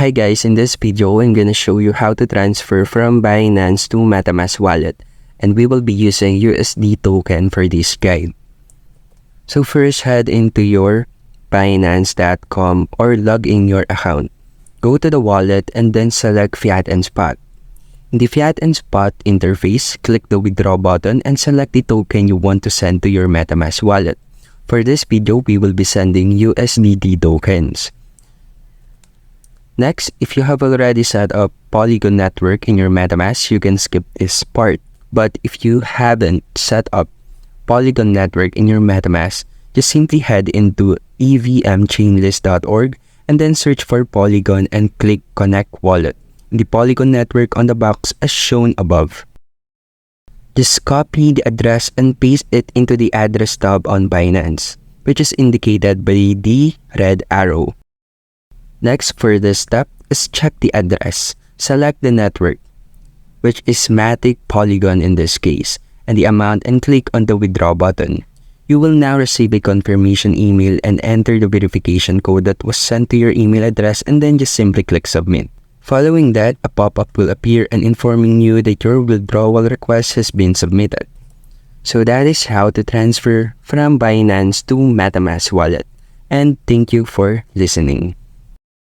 Hi guys, in this video, I'm gonna show you how to transfer from Binance to MetaMask wallet, and we will be using USD token for this guide. So first, head into your Binance.com or log in your account. Go to the wallet and then select Fiat and Spot. In the Fiat and Spot interface, click the withdraw button and select the token you want to send to your MetaMask wallet. For this video, we will be sending USDT tokens. Next, if you have already set up Polygon network in your MetaMask, you can skip this part. But if you haven't set up Polygon network in your MetaMask, just simply head into evmchainlist.org and then search for Polygon and click Connect Wallet. The Polygon network on the box as shown above. Just copy the address and paste it into the address tab on Binance, which is indicated by the red arrow. Next, for this step is check the address. Select the network, which is Matic Polygon in this case, and the amount, and click on the withdraw button. You will now receive a confirmation email and enter the verification code that was sent to your email address, and then just simply click submit. Following that, a pop-up will appear and informing you that your withdrawal request has been submitted. So that is how to transfer from Binance to MetaMask wallet. And thank you for listening.